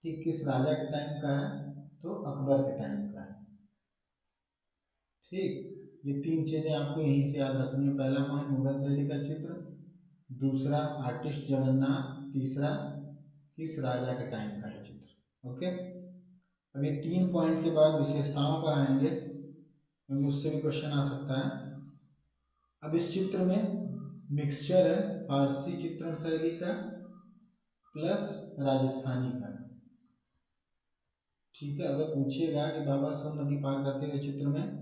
कि किस राजा के टाइम का है, तो अकबर के टाइम का है, ठीक। ये 3 चीजें आपको यहीं से याद रखनी है। पहला पॉइंट मुगल शैली का चित्र, दूसरा आर्टिस्ट जगन्नाथ, तीसरा किस राजा के टाइम का है चित्र, ओके। अब ये 3 पॉइंट के बाद विशेषताओं पर आएंगे, क्योंकि उससे भी क्वेश्चन आ सकता है। अब इस चित्र में मिक्सचर है फारसी चित्रण शैली का प्लस राजस्थानी का, ठीक है। अगर पूछेगा कि बाबर सोन नदी पार करते हुए चित्र में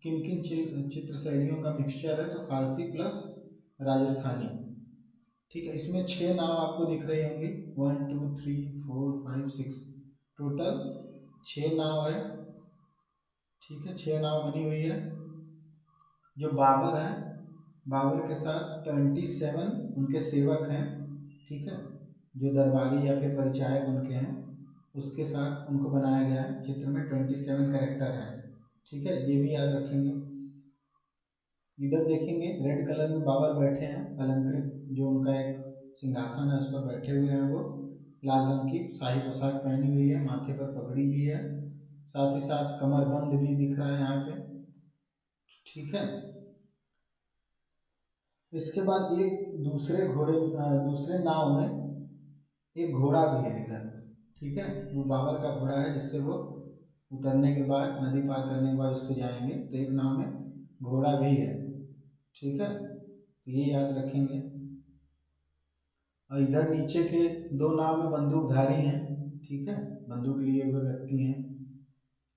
किन किन चित्र शैलियों का मिक्सचर है, तो फारसी प्लस राजस्थानी, ठीक है। इसमें 6 नाव आपको दिख रही होंगी, 1 2 3 4 5 6, टोटल 6 नाव है, ठीक है। 6 नाव बनी हुई है। जो बाबर हैं, बाबर के साथ 27 उनके सेवक हैं, ठीक है, जो दरबारी या फिर परिचायक उनके हैं, उसके साथ उनको बनाया गया है। चित्र में 27 कैरेक्टर है, ठीक है, ये भी याद रखेंगे। इधर देखेंगे रेड कलर में बाबर बैठे हैं, अलंकृत जो उनका एक सिंहासन है उस पर बैठे हुए हैं, वो लाल रंग की शाही पोशाक पहनी हुई है, माथे पर पगड़ी भी है, साथ ही साथ कमरबंद भी दिख रहा है यहाँ पे, ठीक है। इसके बाद ये दूसरे नाव में एक घोड़ा भी है इधर, ठीक है, वो बाबर का घोड़ा है जिससे वो उतरने के बाद नदी पार करने के बाद उससे जाएंगे, तो एक नाव में घोड़ा भी है, ठीक है, तो ये याद रखेंगे। और इधर नीचे के दो नाव में बंदूकधारी हैं, ठीक है, बंदूक लिए हुए व्यक्ति हैं।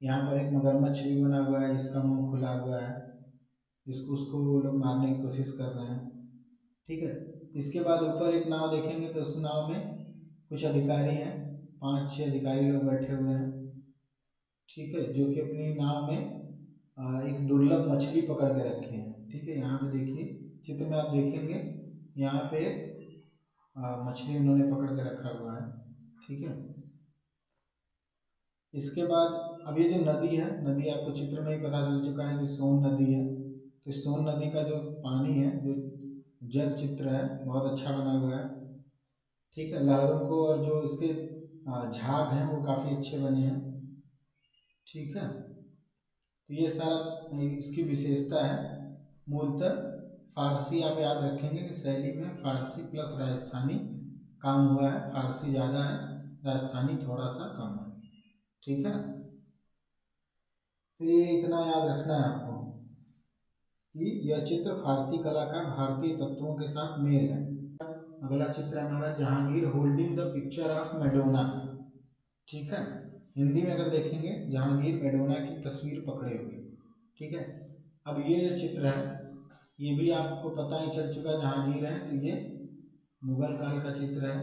यहाँ पर एक मगरमच्छ भी बना हुआ है जिसका मुंह खुला हुआ है, जिसको उसको वो लोग मारने की कोशिश कर रहे हैं, ठीक है। इसके बाद ऊपर एक नाव देखेंगे तो उस नाव में कुछ अधिकारी हैं, 5-6 अधिकारी लोग बैठे हुए हैं, ठीक है, जो कि अपनी नाव में एक दुर्लभ मछली पकड़ के रखे हैं, ठीक है। यहाँ पे देखिए चित्र में आप देखेंगे, यहाँ पे मछली उन्होंने पकड़ के रखा हुआ है, ठीक है। इसके बाद अब ये जो नदी है, नदी आपको चित्र में ही पता चल चुका है कि सोन नदी है, तो सोन नदी का जो पानी है, जो जल चित्र है बहुत अच्छा बना हुआ है, ठीक है। लहरों को और जो इसके झाग हैं वो काफ़ी अच्छे बने हैं, ठीक है। तो ये सारा इसकी विशेषता है। मूलतः फारसी आप याद रखेंगे कि शैली में फारसी प्लस राजस्थानी काम हुआ है, फारसी ज़्यादा है, राजस्थानी थोड़ा सा कम है, ठीक है। तो ये इतना याद रखना है आपको कि यह चित्र फारसी कला का भारतीय तत्वों के साथ मेल है। अगला चित्र हमारा Jahangir holding the picture of Madonna, ठीक है। हिंदी में अगर देखेंगे जहांगीर मेडोना की तस्वीर पकड़े हुए, ठीक है। अब ये जो चित्र है ये भी आपको पता ही चल चुका जहांगीर है, तो ये मुगल काल का चित्र है,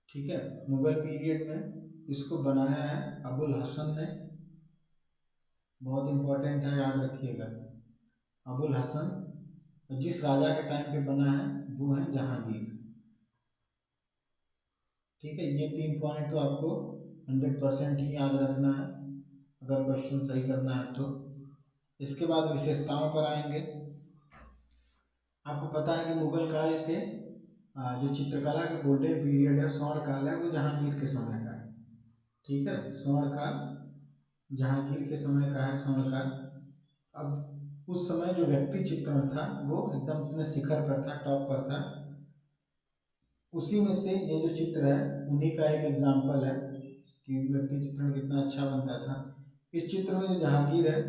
ठीक है। मुगल पीरियड में इसको बनाया है अबुल हसन ने, बहुत इंपॉर्टेंट है, याद रखिएगा, अबुल हसन। जिस राजा के टाइम पे बना है वो है जहांगीर, ठीक है। ये 3 पॉइंट तो आपको 100% ही याद रखना है अगर क्वेश्चन सही करना है तो। इसके बाद विशेषताओं पर आएंगे। आपको पता है कि मुगल काल के जो चित्रकला का गोल्डन पीरियड है, स्वर्ण काल है, वो जहांगीर के समय का है, ठीक है। स्वर्ण काल जहांगीर के समय का है, स्वर्ण काल। अब उस समय जो व्यक्ति चित्रण था वो एकदम अपने शिखर पर था, टॉप पर था। उसी में से ये जो चित्र है उन्हीं का एक एग्जाम्पल है कि व्यक्ति चित्रण कितना अच्छा बनता था। इस चित्र में जो जहांगीर है,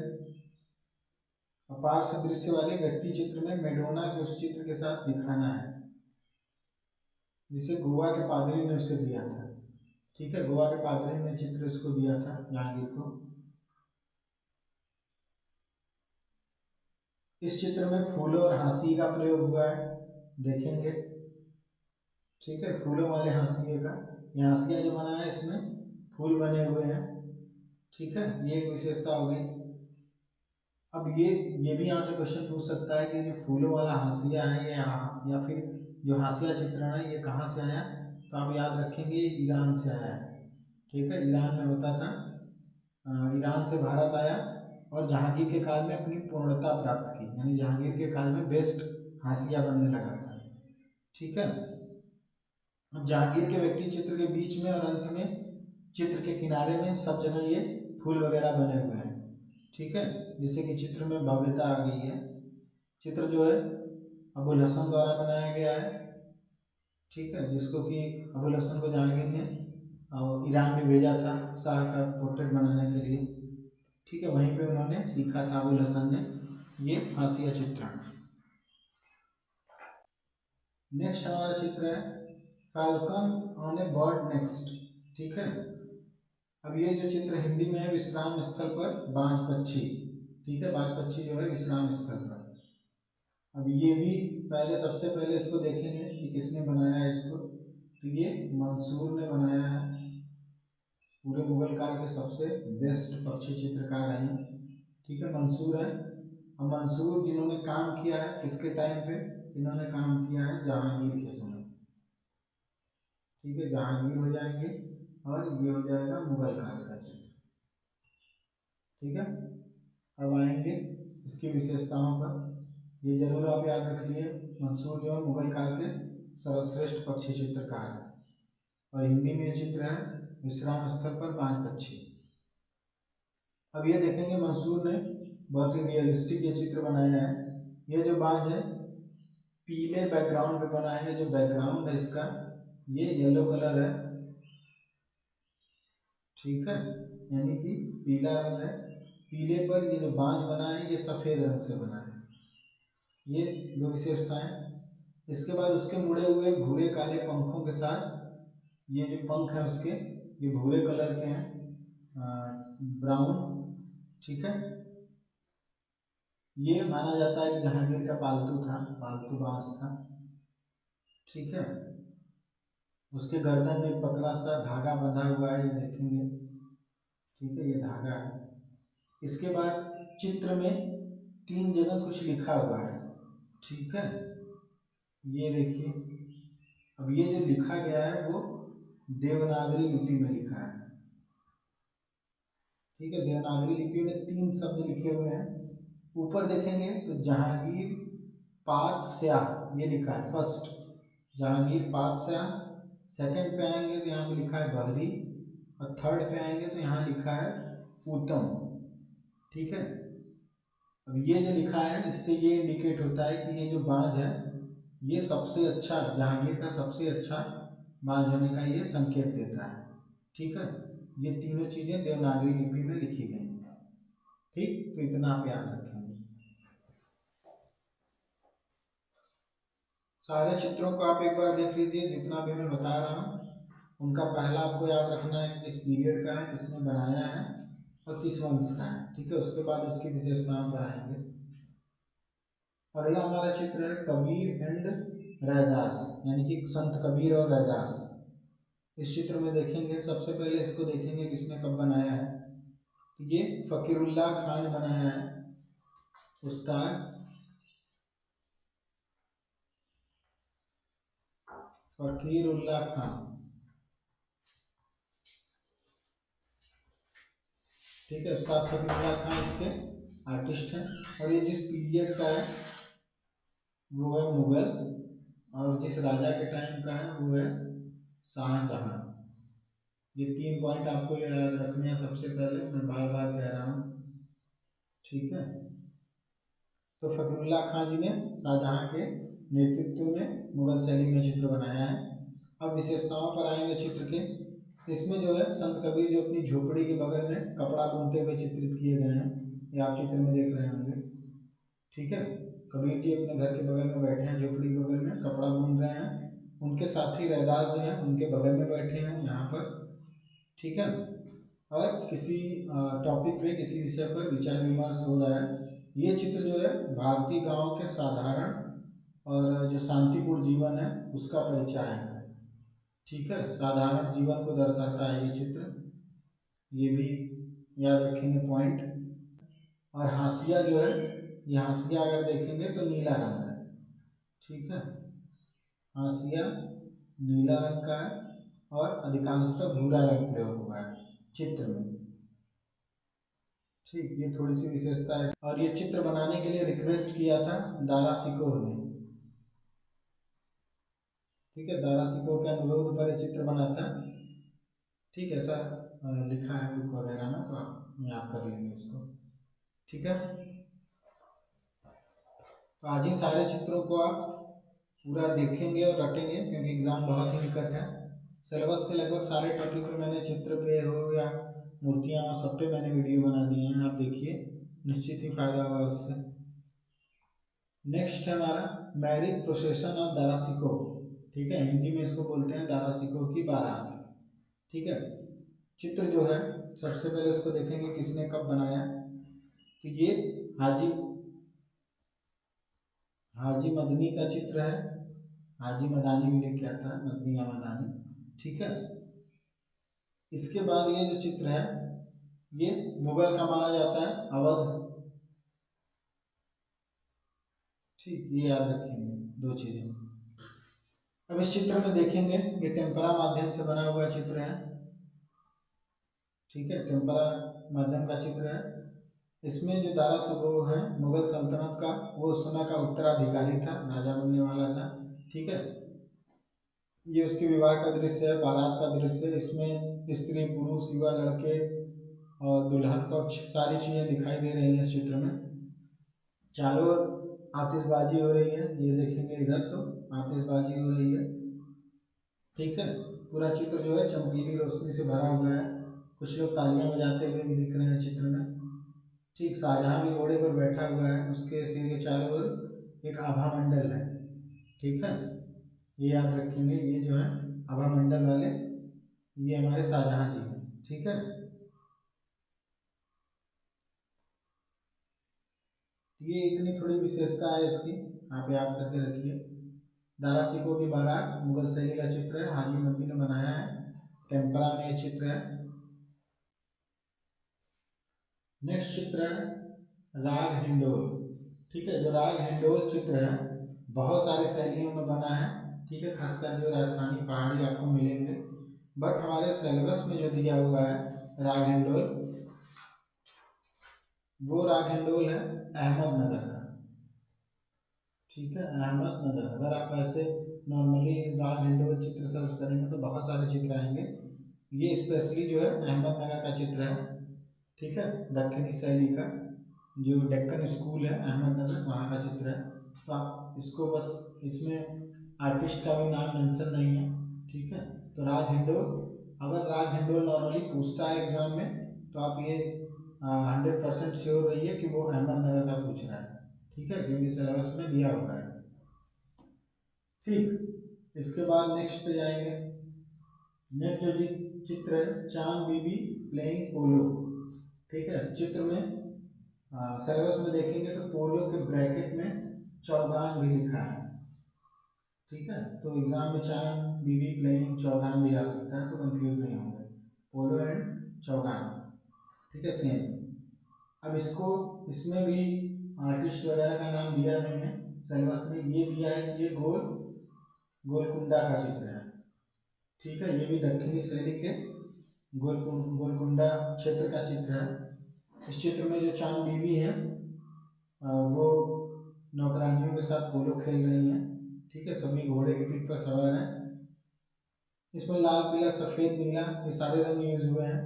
अपार सदृश्य वाले व्यक्ति चित्र में मेडोना के उस चित्र के साथ दिखाना है जिसे गोवा के पादरी ने उसे दिया था, ठीक है। गोवा के पादरी ने चित्र इसको दिया था जहांगीर को। इस चित्र में फूलों और हांसी का प्रयोग हुआ है, देखेंगे, ठीक है। फूलों वाले हांसिए का, ये हांसिया जो बना है इसमें फूल बने हुए हैं, ठीक है, ये एक विशेषता हो गई। अब ये भी यहाँ से क्वेश्चन पूछ सकता है कि जो फूलों वाला हांसिया है या फिर जो हांसिया चित्रण है ये कहाँ से आया, तो आप याद रखेंगे ईरान से आया है, ठीक है। ईरान में होता था, ईरान से भारत आया और जहांगीर के काल में अपनी पूर्णता प्राप्त की, यानी जहांगीर के काल में बेस्ट हांसिया बनने लगा था, ठीक है। अब जहांगीर के व्यक्ति चित्र के बीच में और अंत में, चित्र के किनारे में सब जगह ये फूल वगैरह बने हुए हैं, ठीक है, जिससे कि चित्र में भव्यता आ गई है। चित्र जो है अबुल हसन द्वारा बनाया गया है, ठीक है, जिसको कि अबुल हसन को जहांगीर ने ईरान में भेजा था शाह का पोर्ट्रेट बनाने के लिए, ठीक है। वहीं पे उन्होंने सीखा था अबुल हसन ने ये हाशिया चित्रण। नेक्स्ट हमारा चित्र है falcon on A bird next, ठीक है। अब ये जो चित्र हिंदी में है विश्राम स्थल पर बाज पक्षी, ठीक है, बाज पक्षी जो है विश्राम स्थल पर। अब ये भी पहले सबसे पहले इसको देखेंगे कि किसने बनाया है इसको, तो ये मंसूर ने बनाया है, पूरे मुगल काल के सबसे बेस्ट पक्षी चित्रकार हैं, ठीक है, मंसूर है। अब मंसूर जिन्होंने काम किया है किसके टाइम पे, जिन्होंने काम किया है जहांगीर के समय, ठीक है, जहांगीर हो जाएंगे और ये हो जाएगा मुगल काल का चित्र, ठीक है। अब आएंगे इसकी विशेषताओं पर, ये जरूर आप याद रख लिए, मंसूर जो है मुगल काल के सर्वश्रेष्ठ पक्षी चित्रकार है और हिंदी में ये चित्र है विश्राम स्थल पर बाज पक्षी। अब ये देखेंगे मंसूर ने बहुत ही रियलिस्टिक ये चित्र बनाया है। ये जो बाज है पीले बैकग्राउंड पे बना है। जो बैकग्राउंड है इसका ये येलो कलर है, ठीक है, यानी कि पीला रंग है। पीले पर ये जो बांज बना है ये सफेद रंग से बना है। ये दो विशेषताएं। इसके बाद उसके मुड़े हुए भूरे काले पंखों के साथ ये जो पंख है उसके ये भूरे कलर के हैं, ब्राउन, ठीक है। ये माना जाता है कि जहांगीर का पालतू था, पालतू बांस था, ठीक है। उसके गर्दन में एक पतला सा धागा बंधा हुआ है, ये देखेंगे, ठीक है, ये धागा है। इसके बाद चित्र में 3 जगह कुछ लिखा हुआ है, ठीक है, ये देखिए। अब ये जो लिखा गया है वो देवनागरी लिपि में लिखा है, ठीक है। देवनागरी लिपि में 3 शब्द लिखे हुए हैं। ऊपर देखेंगे तो जहांगीर पात स्याह ये लिखा है, फर्स्ट जहांगीर पात स्याह। सेकंड पे आएंगे तो यहाँ पे लिखा है बहरी, और थर्ड पे आएंगे तो यहाँ लिखा है उत्तम, ठीक है। अब ये जो लिखा है इससे ये इंडिकेट होता है कि ये जो बांझ है ये सबसे अच्छा, जहांगीर का सबसे अच्छा बांझ होने का ये संकेत देता है, ठीक है। ये तीनों चीजें देवनागरी लिपि में लिखी गई हैं, ठीक। तो इतना आप याद रखेंगे। सारे चित्रों को आप एक बार देख लीजिए, जितना भी मैं बता रहा हूँ उनका पहला आपको याद रखना है किस पीरियड का है, किसने बनाया है और किस वंश का है, ठीक है। उसके बाद उसकी विशेषताओं पर आएंगे। अगला हमारा चित्र है कबीर एंड रैदास, यानी कि संत कबीर और रैदास। इस चित्र में देखेंगे, सबसे पहले इसको देखेंगे किसने कब बनाया है। तो ये फकीरुल्लाह खान ने बनाया है, उस्ताद फकीरुल्लाह खान, ठीक है। उस्ताद फकीरुल्लाह खान इसके आर्टिस्ट हैं। और ये जिस पीरियड का है वो है मुगल, और जिस राजा के टाइम का है वो है शाहजहां। ये 3 पॉइंट आपको याद रखने हैं, सबसे पहले मैं बार बार कह रहा हूँ, ठीक है। तो फकीरुल्लाह खान जी ने शाहजहां के नेतृत्व में मुगल शैली में चित्र बनाया है। अब विशेषताओं पर आएंगे चित्र के। इसमें जो है संत कबीर जो अपनी झोपड़ी के बगल में कपड़ा बुनते हुए चित्रित किए गए हैं, ये आप चित्र में देख रहे होंगे, ठीक है। कबीर जी अपने घर के बगल में बैठे हैं, झोपड़ी के बगल में कपड़ा बुन रहे हैं। उनके साथी रैदास जो हैं उनके बगल में बैठे हैं यहाँ पर, ठीक है। और किसी टॉपिक पे, किसी विषय पर विचार विमर्श हो रहा है। ये चित्र जो है भारतीय गांव के साधारण और जो शांतिपूर्ण जीवन है उसका परिचायक है, ठीक है। साधारण जीवन को दर्शाता है ये चित्र, ये भी याद रखेंगे पॉइंट। और हाशिया जो है, ये हाशिया अगर देखेंगे तो नीला रंग है, ठीक है। हाशिया नीला रंग का है और अधिकांशतः भूरा रंग प्रयोग हुआ है चित्र में, ठीक। ये थोड़ी सी विशेषता है। और ये चित्र बनाने के लिए रिक्वेस्ट किया था दारा शिकोह ने, ठीक है। दारा शिकोह के अनुरोध पर ये चित्र बना था, ठीक है। ऐसा लिखा है बुक वगैरह में, तो आप याद कर लेंगे इसको, ठीक है। तो आज इन सारे चित्रों को आप पूरा देखेंगे और रटेंगे, क्योंकि एग्जाम बहुत ही निकट है। सिलेबस के लगभग सारे टॉपिक पे मैंने चित्र पे हो या मूर्तियाँ सब पे मैंने वीडियो बना दिए हैं, आप देखिए, निश्चित ही फायदा होगा उससे। नेक्स्ट है हमारा marriage procession of Dara Shikoh, ठीक है। हिंदी में इसको बोलते हैं दारा शिकोह की बारात, ठीक है। चित्र जो है सबसे पहले उसको देखेंगे किसने कब बनाया। तो ये हाजी हाजी मदनी का चित्र है। हाजी मदानी भी लिख के आता है, मदनी या मदानी, ठीक है। इसके बाद ये जो चित्र है ये मुगल का माना जाता है, अवध, ठीक। ये याद रखेंगे 2 चीजें। अब इस चित्र में देखेंगे ये टेम्परा माध्यम से बना हुआ चित्र है, ठीक है। टेम्परा माध्यम का चित्र है। इसमें जो दारा शिकोह है मुगल सल्तनत का, वो उस समय का उत्तराधिकारी था, राजा बनने वाला था, ठीक है। ये उसके विवाह का दृश्य है, बारात का दृश्य है। इसमें स्त्री पुरुष युवा लड़के और दुल्हन पक्ष सारी चीजें दिखाई दे रही हैं इस चित्र में। चारों ओर आतिशबाजी हो रही है, ये देखेंगे इधर तो आतिशबाजी हो रही है। ठीक है, पूरा चित्र जो है चमकीली रोशनी से भरा हुआ है, कुछ लोग तालियां बजाते हुए भी दिख रहे हैं चित्र में। ठीक, शाहजहां भी घोड़े पर बैठा हुआ है, उसके सिर के चारों ओर एक आभा मंडल है। ठीक है, ये याद रखेंगे, ये जो है आभा मंडल वाले, ये हमारे शाहजहां जी हैं। ठीक है, ये इतनी थोड़ी विशेषता है इसकी, आप याद करके रखिए। दारा सिकों की बारात मुगल शैली का चित्र है, हाजी मती ने बनाया है, टेम्परा में ये चित्र है। नेक्स्ट चित्र है राग हिंडोल। ठीक है, जो राग हिंडोल चित्र है बहुत सारी शैलियों में बना है। ठीक है, खासकर जो राजस्थानी पहाड़ी आपको मिलेंगे, बट हमारे सिलेबस में जो दिया हुआ है राग हिंडोल, वो राग हिंडोल है अहमदनगर का। ठीक है, अहमदनगर। अगर आप ऐसे नॉर्मली राग हिंडोल चित्र सर्च करेंगे तो बहुत सारे चित्र आएंगे, ये स्पेशली जो है अहमदनगर का चित्र है। ठीक है, दक्षिणी शैली का जो डेक्कन स्कूल है अहमदनगर, वहाँ का चित्र है। तो आप इसको बस, इसमें आर्टिस्ट का भी नाम मेंशन नहीं है। ठीक है, तो राग हिंडोल, अगर राग हिंडोल नॉर्मली पूछता है एग्जाम में तो आप ये 100% श्योर रहिए कि वो अहमदनगर का पूछ रहा है। ठीक है, क्योंकि सिलेबस में दिया हुआ है। ठीक, इसके बाद नेक्स्ट पे जाएंगे। नेक्स्ट जो चित्र है चांद बीबी प्लेइंग पोलो। ठीक है, चित्र में सिलेबस में देखेंगे तो पोलो के ब्रैकेट में चौगान भी लिखा है। ठीक है, तो एग्जाम में चांद बीबी प्लेइंग चौगान भी आ सकता है, तो कंफ्यूज नहीं होंगे, पोलो एंड चौगान। ठीक है, सेम। अब इसको, इसमें भी आर्टिस्ट वगैरह का नाम दिया नहीं है सिलेबस में, ये दिया है कि ये गोलकुंडा का चित्र है। ठीक है, ये भी दक्षिणी शैली के गोलकुंडा क्षेत्र का चित्र है। इस चित्र में जो चांद बीबी हैं वो नौकरानियों के साथ पोलो खेल रही हैं। ठीक है, सभी घोड़े की पीठ पर सवार हैं। इसमें लाल पीला सफेद नीला ये सारे रंग यूज हुए हैं।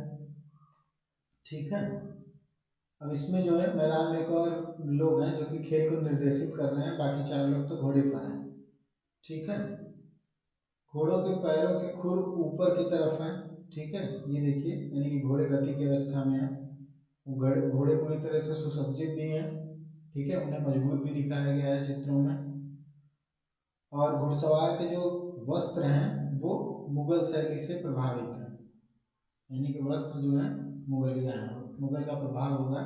ठीक है, अब इसमें जो है मैदान में एक और लोग हैं जो कि खेल को निर्देशित कर रहे हैं, बाकी 4 लोग तो घोड़े पर हैं। ठीक है, घोड़ों के पैरों के खुर ऊपर की तरफ हैं। ठीक है, ये देखिए, यानी कि घोड़े गति की अवस्था में है, घोड़े पूरी तरह से सुसज्जित भी हैं। ठीक है, उन्हें मजबूत भी दिखाया गया है चित्रों में। और घुड़सवार के जो वस्त्र हैं वो मुगल शैली से प्रभावित हैं, यानी कि वस्त्र जो है मुगलिया है, मुगल का प्रभाव होगा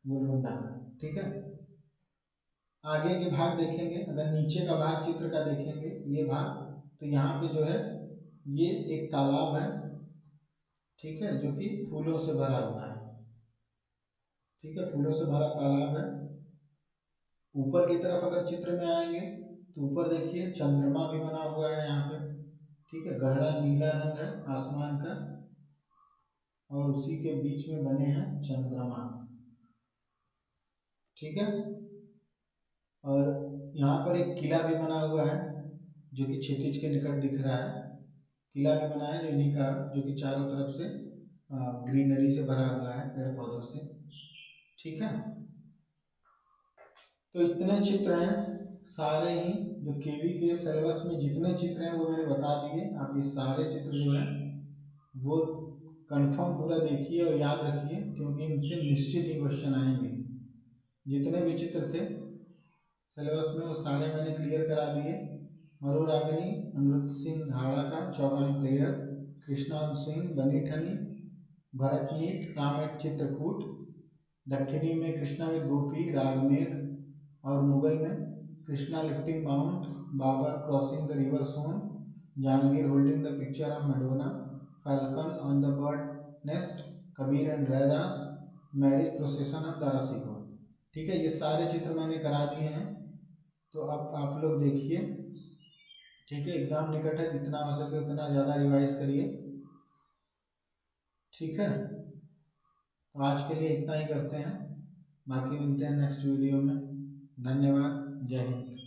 गोलकुंडा में। ठीक है, आगे के भाग देखेंगे, अगर नीचे का भाग चित्र का देखेंगे ये भाग, तो यहाँ पे जो है ये एक तालाब है। ठीक है, जो कि फूलों से भरा हुआ है। ठीक है, फूलों से भरा तालाब है। ऊपर की तरफ अगर चित्र में आएंगे तो ऊपर देखिए चंद्रमा भी बना हुआ है यहाँ पे। ठीक है, गहरा नीला रंग है आसमान का, और उसी के बीच में बने हैं चंद्रमा। ठीक है, और यहाँ पर एक किला भी बना हुआ है जो कि क्षितिज के निकट दिख रहा है। किला भी बना है जो इन्हीं का, जो कि चारों तरफ से ग्रीनरी से भरा हुआ है, पेड़ पौधों से। ठीक है, तो इतने चित्र हैं सारे ही, जो केवी के सिलेबस में जितने चित्र हैं वो मैंने बता दिए। आप ये सारे चित्र जो है वो कंफर्म पूरा देखिए और याद रखिए, क्योंकि इनसे निश्चित ही क्वेश्चन आएंगे। जितने भी चित्र थे सिलेबस में वो सारे मैंने क्लियर करा दिए। मरुरागिनी अमृत सिंह हाड़ा का चौगान प्लेयर, कृष्णान सिंह बनी ठनी, भरतनीट रामेट चित्रकूट, दक्षिणी में कृष्णा विद गोपी रागमेघ, और मुगल में Krishna lifting mount, Babur crossing the river Son, Jahangir holding the picture of Madonna, falcon on the bird nest, Kabir and Raidas, marriage procession of Darashikoh. ठीक है, ये सारे चित्र मैंने करा दिए हैं, तो अब आप लोग देखिए। ठीक है, एग्जाम निकट है, जितना हो सके उतना ज़्यादा रिवाइज करिए। ठीक है, तो आज के लिए इतना ही करते हैं, बाकी मिलते हैं नेक्स्ट वीडियो में। धन्यवाद, जय हिंद।